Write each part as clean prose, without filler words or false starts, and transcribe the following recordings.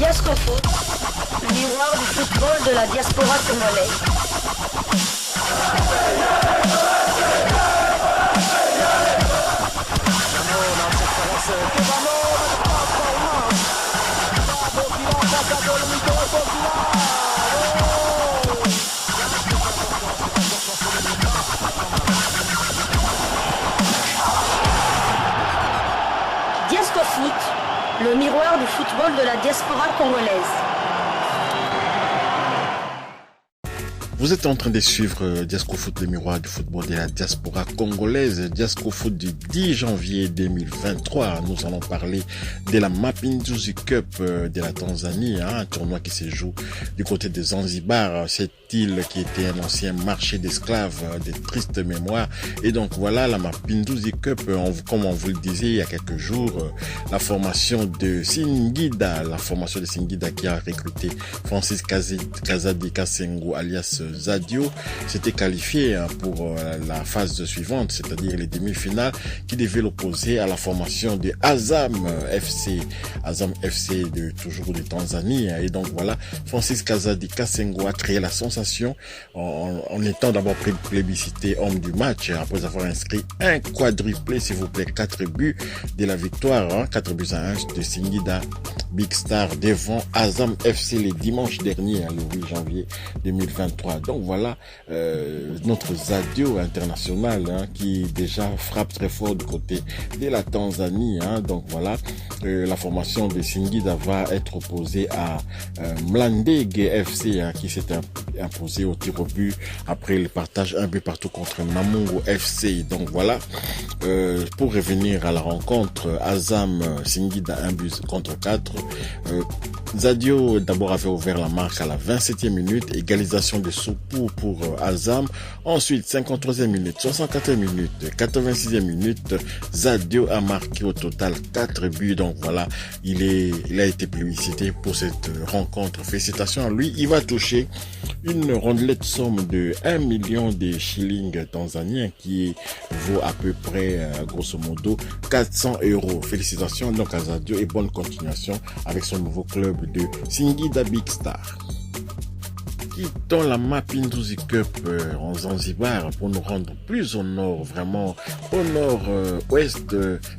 Diascofoot, le miroir du football de la diaspora congolaise. Diascofoot, le miroir du football de la diaspora congolaise. Vous êtes en train de suivre Diascofoot, le miroir du football de la diaspora congolaise. Diascofoot du 10 janvier 2023. Nous allons parler de la Mapinduzi Cup de la Tanzanie, un tournoi qui se joue du côté de Zanzibar, cette île qui était un ancien marché d'esclaves, de tristes mémoires. Et donc voilà, la Mapinduzi Cup, comme on vous le disait il y a quelques jours, la formation de Singida qui a recruté Francis Kazadi Kasengo alias Zadio, s'était qualifié pour la phase suivante, c'est-à-dire les demi-finales, qui devaient l'opposer à la formation de Azam FC de toujours de Tanzanie. Et donc voilà, Francis Kazadi Kasengo a créé la sensation en étant d'abord plébiscité homme du match après avoir inscrit un quadruplé, s'il vous plaît, 4 buts de la victoire, 4 buts à 1 de Singida Big Star devant Azam FC le dimanche dernier, le 8 janvier 2023. Donc voilà, notre Zadio international qui déjà frappe très fort du côté de la Tanzanie. Donc voilà, la formation de Singida va être opposée à Mlandege FC qui s'est imposé au tir au but après le partage un but partout contre Namungo FC. Donc voilà, pour revenir à la rencontre, Azam Singida 1 but contre 4. Zadio d'abord avait ouvert la marque à la 27e minute, égalisation de Soupou pour Azam. Ensuite 53e minute, 64e minute, 86e minute, Zadio a marqué au total 4 buts. Donc voilà, il a été plébiscité pour cette rencontre. Félicitations à lui. Il va toucher une rondelette somme de 1 million de shillings tanzaniens qui vaut à peu près grosso modo 400 €. Félicitations donc à Zadio et bonne continuation avec son nouveau club de Singida Big Star. Quittons la Mapinduzi Cup en Zanzibar pour nous rendre plus au nord, vraiment au nord-ouest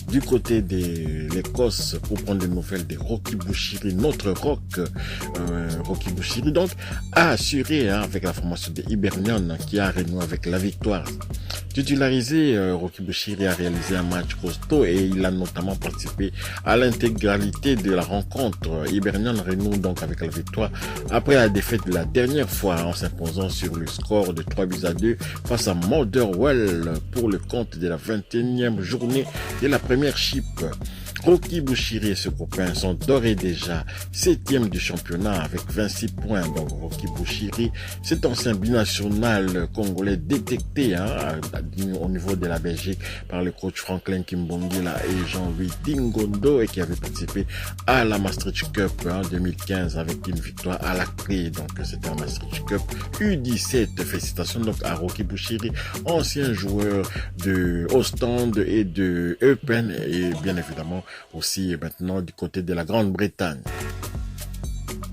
du côté de l'Écosse pour prendre des nouvelles de Rocky Bushiri, notre Rocky Bushiri donc a assuré avec la formation de Hibernian qui a renoué avec la victoire. Titularisé, Rocky Bushiri a réalisé un match costaud et il a notamment participé à l'intégralité de la rencontre. Hibernian renoue donc avec la victoire après la défaite de la dernière fois en s'imposant sur le score de 3-2 face à Motherwell pour le compte de la 21e journée de la première chip. Rocky Bushiri et ce copain sont d'ores et déjà 7e du championnat avec 26 points. Donc Rocky Bushiri, cet ancien binational congolais détecté au niveau de la Belgique par le coach Franklin Kimbongila et Jean-Louis Dingondo et qui avait participé à la Maastricht Cup en 2015 avec une victoire à la clé. Donc c'était un Maastricht Cup U17. Félicitations donc à Rocky Bushiri, ancien joueur de Ostende et de Eupen et bien évidemment aussi maintenant du côté de la Grande-Bretagne.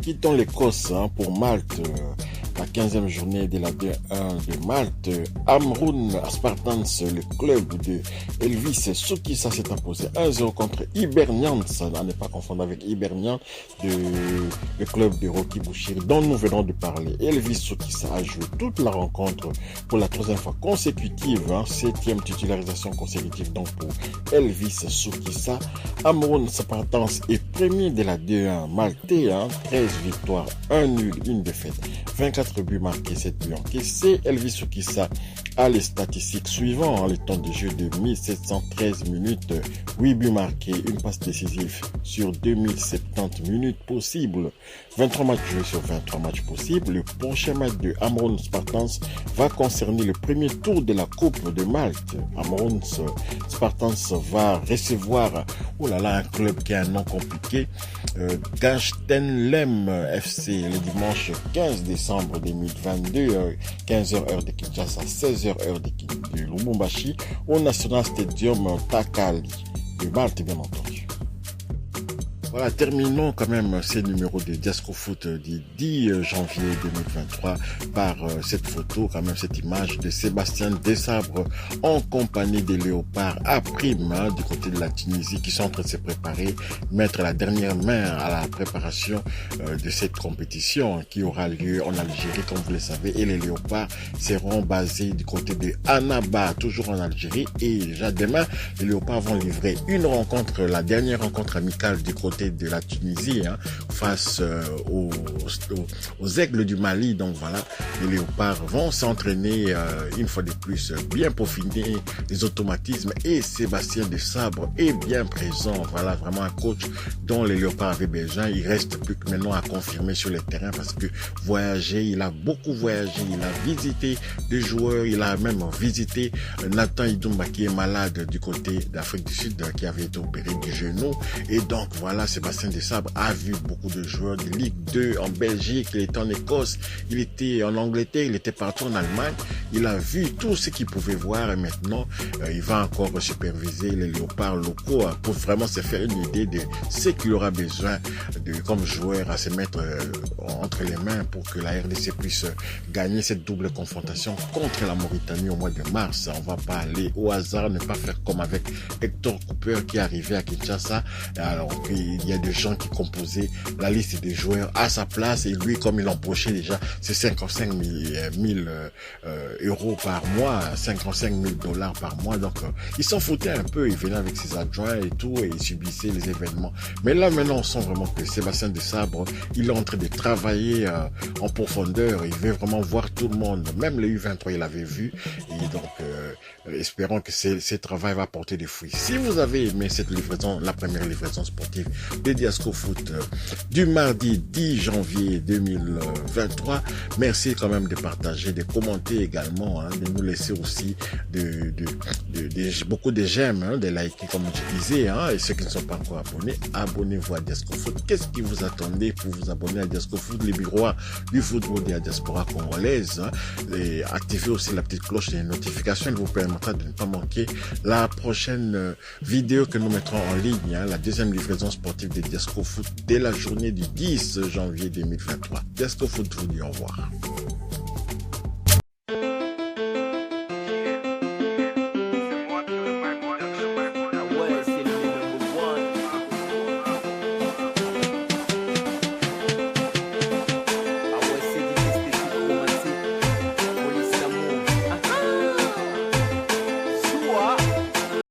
Quittons l'Écosse pour Malte. La 15e journée de la D1 de Malte, Amroun Spartans, le club de Elvis Soukissa s'est imposé 1-0 contre Hibernian, à ne pas confondre avec Hibernian, le club de Rocky Bushiri dont nous venons de parler. Elvis Soukissa a joué toute la rencontre pour la 3e fois consécutive, 7e titularisation consécutive donc pour Elvis Soukissa. Amroun Spartans est premier de la D1 maltais, 13 victoires, 1 nul, 1 défaite, 24 buts marqués, 7 buts encaissés. Elvis Soukissa a les statistiques suivantes, le temps de jeu de 1713 minutes, 8 buts marqués, une passe décisive sur 2070 minutes possibles, 23 matchs joués sur 23 matchs possibles. Le prochain match de Amroun Spartans va concerner le premier tour de la Coupe de Malte. Amroun Spartans va recevoir un club qui a un nom compliqué, Ganstenlem FC, le dimanche 15 décembre 2022, 15h heure de Kinshasa, 16h heure de Lubumbashi, au National Stadium Takali de Malte, bien entendu. Voilà, terminons quand même ces numéros de Diasco Foot du 10 janvier 2023 par cette photo, quand même cette image de Sébastien Desabre en compagnie des Léopards à Prime, du côté de la Tunisie, qui sont en train de se préparer, mettre la dernière main à la préparation de cette compétition qui aura lieu en Algérie, comme vous le savez, et les Léopards seront basés du côté de Annaba, toujours en Algérie, et déjà demain, les Léopards vont livrer une rencontre, la dernière rencontre amicale du côté de la Tunisie, face aux Aigles du Mali. Donc voilà, les Léopards vont s'entraîner une fois de plus, bien peaufiner les automatismes, et Sébastien Desabre est bien présent. Voilà, vraiment un coach dont les Léopards avaient besoin. Il reste plus que maintenant à confirmer sur le terrain, parce que voyager, il a beaucoup voyagé, il a visité des joueurs, il a même visité Nathan Idumba qui est malade du côté d'Afrique du Sud, qui avait été opéré du genou. Et donc voilà, Sébastien Desabre a vu beaucoup de joueurs de Ligue 2 en Belgique, il était en Écosse, il était en Angleterre, il était partout en Allemagne. Il a vu tout ce qu'il pouvait voir, et maintenant il va encore superviser les Léopards locaux pour vraiment se faire une idée de ce qu'il aura besoin comme joueur à se mettre entre les mains pour que la RDC puisse gagner cette double confrontation contre la Mauritanie au mois de mars. On va pas aller au hasard, ne pas faire comme avec Hector Cooper qui est arrivé à Kinshasa, alors qu'il y a des gens qui composaient la liste des joueurs à sa place, et lui, comme il empochait déjà ses 55 000 euros par mois, 55 000 $ par mois, donc il s'en foutait un peu, il venait avec ses adjoints et tout, et il subissait les événements. Mais là maintenant on sent vraiment que Sébastien Desabre, il est en train de travailler en profondeur, il veut vraiment voir tout le monde, même les U23 il avait vu, et donc espérons que ce travail va porter des fruits. Si vous avez aimé cette livraison, la première livraison sportive de Diasco Foot du mardi 10 janvier 2023, merci quand même de partager, de commenter également, de nous laisser aussi beaucoup de j'aime, de liker comme je disais, et ceux qui ne sont pas encore abonnés, abonnez-vous à Diasco Foot. Qu'est-ce qui vous attendez pour vous abonner à Diasco Foot, les miroirs du football de la diaspora congolaise, et activez aussi la petite cloche des notifications, elle vous permettra de ne pas manquer la prochaine vidéo que nous mettrons en ligne, la deuxième livraison sportive de Diasco Foot dès la journée du 10 janvier 2023. Diasco Foot vous dit au revoir.